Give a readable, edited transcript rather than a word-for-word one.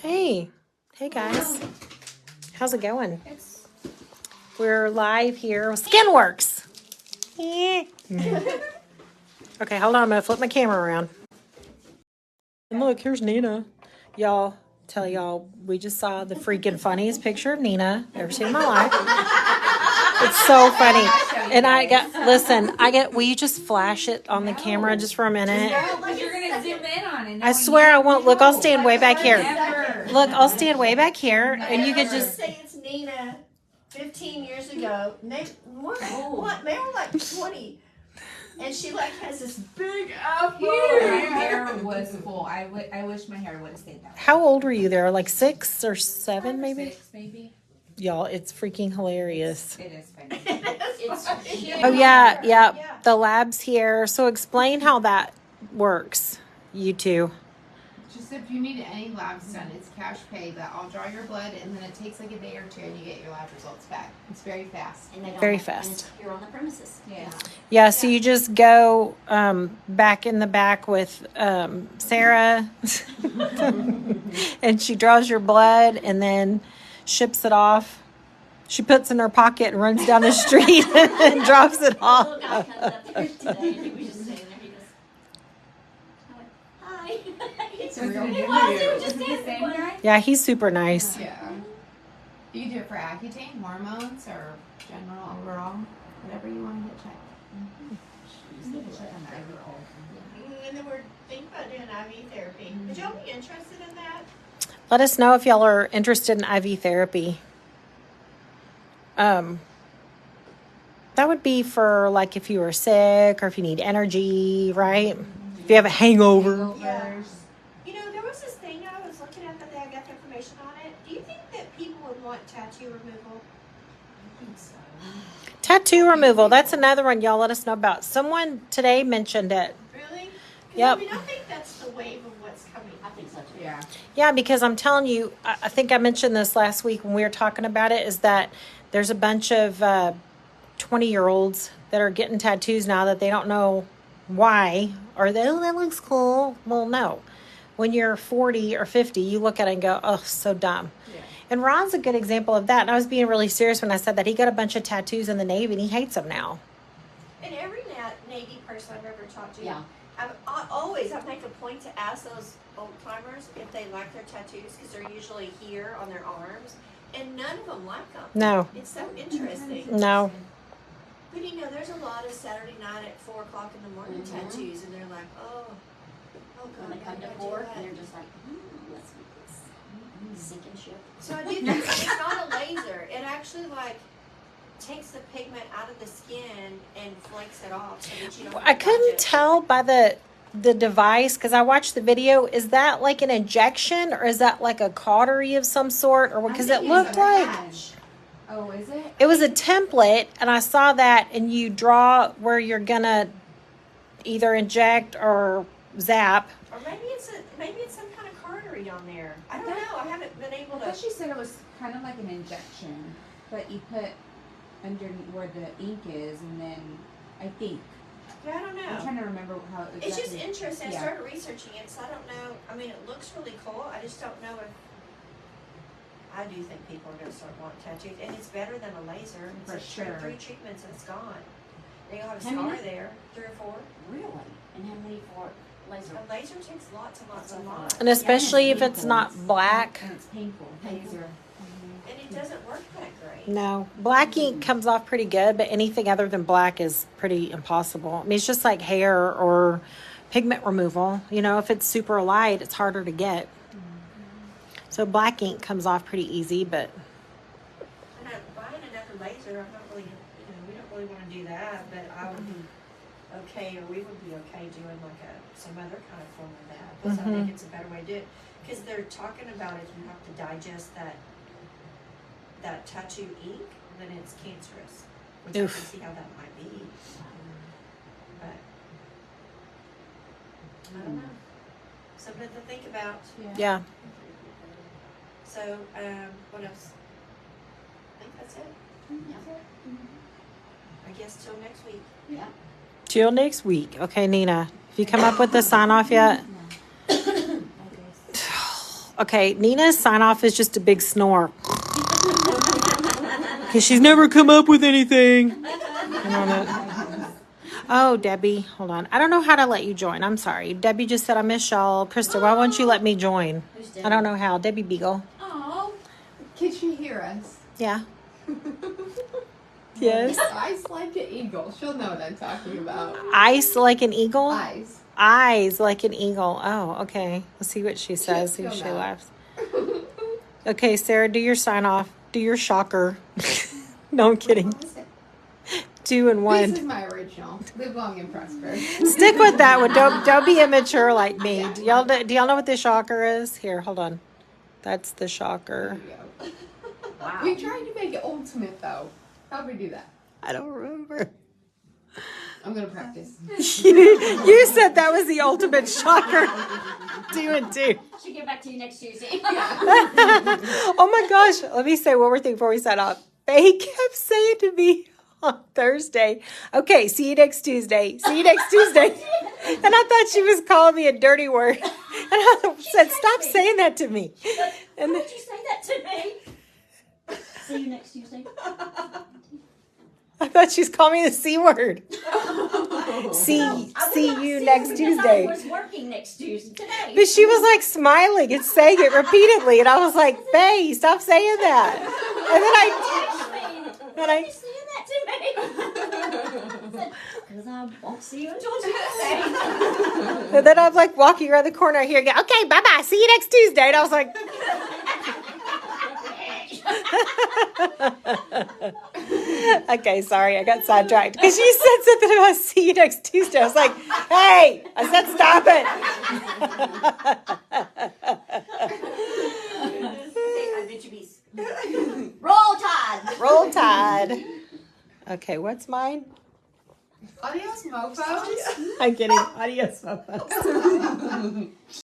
Hey guys, how's it going? We're live here with Skinworks. Okay, hold on, I'm gonna flip my camera around. And look, here's Nina. Y'all, tell y'all, we just saw the freaking funniest picture of Nina I've ever seen in my life. It's so funny. And will you just flash it on the camera just for a minute? No, you're going to zoom in on it. I swear I won't. Look, I'll stand way back here. Look, I'll stand way back here, and you can just say it's Nina 15 years ago. What? They were like 20. And she like has this big afro. My hair was full. I wish my hair would have stayed that way. How old were you there? Like 6 or 7, maybe? 6, maybe. Y'all, it's freaking hilarious. It is funny. It's Oh yeah. The lab's here. So explain how that works, you two. Just if you need any labs done, it's cash pay. That I'll draw your blood, and then it takes like a day or two, and you get your lab results back. It's very fast. And they don't Very have- fast. And it's here on the premises. Yeah. Yeah, so you just go back in the back with Sarah, and she draws your blood and then ships it off. She puts it in her pocket and runs down the street and drops it off. Little guy comes up here today, and he was just sitting there. He goes, "Hi." It's Was real it good. the same guy? Yeah, he's super nice. Yeah. You can do it for Accutane, hormones, or general overall, whatever you want to get checked. Just get a check on the IV pole. And then we're thinking about doing IV therapy. Would y'all be interested in that? Let us know if y'all are interested in IV therapy. That would be for like if you were sick or if you need energy, right? If you have a hangover. Yeah. You know, there was this thing I was looking at that day. I got the information on it. Do you think that people would want tattoo removal? I think so. Tattoo removal. That's another one y'all let us know about. Someone today mentioned it. Really? 'Cause Yep. I think that's the wave of what's coming. I think so too. Yeah. Yeah, because I'm telling you, I think I mentioned this last week when we were talking about it, is that there's a bunch of 20-year-olds that are getting tattoos now that they don't know why, or they, oh, that looks cool. Well, no. When you're 40 or 50, you look at it and go, oh, so dumb. Yeah. And Ron's a good example of that. And I was being really serious when I said that he got a bunch of tattoos in the Navy and he hates them now. And every Navy person I've ever talked to, Yeah. I make a point to ask those old timers if they like their tattoos because they're usually here on their arms, and none of them like them. No. It's so interesting. No. But you know, there's a lot of Saturday night at 4 o'clock in the morning tattoos, and they're like, oh God, When they come to I gotta do port, that. and they're just like, let's get this sinking ship. So I do think it's not a laser. It actually like takes the pigment out of the skin and flakes it off so that you don't. I couldn't tell by the device because I watched the video. Is that like an injection or is that like a cautery of some sort? Or because it looked like Oh, is it? it was a template, and I saw that, and you draw where you're gonna either inject or zap. Or maybe it's some kind of cautery on there. I don't know. I haven't been able I to. thought she said it was kind of like an injection, but you put under where the ink is, and then I think. Yeah, I don't know. I'm trying to remember how exactly. It's just interesting. Yeah. I started researching it, so I don't know. I mean, it looks really cool. I just don't know if. I do think people are going to start wanting tattoos, and it's better than a laser. It's For like sure. 3 treatments and it's gone. They got a How scar many? there, 3 or 4. Really? And how many for laser? A laser takes lots and lots and lots, And especially if it's not black. And it's painful. Laser. and it doesn't work that great. No, black ink comes off pretty good, but anything other than black is pretty impossible. I mean, it's just like hair or pigment removal. You know, if it's super light, it's harder to get. So black ink comes off pretty easy, but And buying another laser, I'm not really, we don't really want to do that, but I would be okay, or we would be okay doing like some other kind of form of that. Because I think it's a better way to do it. Because they're talking about if you have to digest that tattoo ink, then it's cancerous. Which I Oof. can see how that might be. But I don't know. Something to think about. yeah. So, what else? I think that's it. I guess till next week. Yeah. Till next week. Okay, Nina, have you come up with the sign off yet? Okay, Nina's sign off is just a big snore. Because she's never come up with anything. Oh, Debbie, hold on. I don't know how to let you join. I'm sorry. Debbie just said I miss y'all. Krista, why won't you let me join? I don't know how. Debbie Beagle. Oh, can she hear us? Yeah. Yes. Eyes like an eagle. She'll know what I'm talking about. Ice like an eagle? Eyes. Eyes like an eagle. Oh, okay. Let's see what she says. See if she She'll know. laughs. Okay, Sarah, do your sign off. Do your shocker. No, I'm kidding. 2 and This 1. is my original. Live long and prosper. Stick with that one. Don't be immature like me. Do y'all know what the shocker is? Here, hold on. That's the shocker. There you go. Wow. We tried to make it ultimate though. How'd we do that? I don't remember. I'm gonna practice. You said that was the ultimate shocker. 2 and 2. Should get back to you next Tuesday. Oh my gosh. Let me say one more thing before we sign off. Faye kept saying to me on Thursday, okay, see you next Tuesday. See you next Tuesday. And I thought she was calling me a dirty word. And I said, stop saying that to me. And Why would you say that to me? See you next Tuesday. I thought she was calling me the C word. See I would you not see next because Tuesday. I was working next Tuesday today. But she was like smiling and saying it repeatedly. And I was like, Faye, stop saying that. And then Why are you saying that to me? Because I won't see you until Tuesday. And then I'm like walking around the corner here again. Okay, bye-bye. See you next Tuesday. And I was like, okay, sorry. I got sidetracked. Because you said something about see you next Tuesday. I was like, hey, I said stop I bet you be. Roll Tide. it. Roll Tide. Okay, what's mine? Adios, mofos. I'm kidding. Adios, mofos.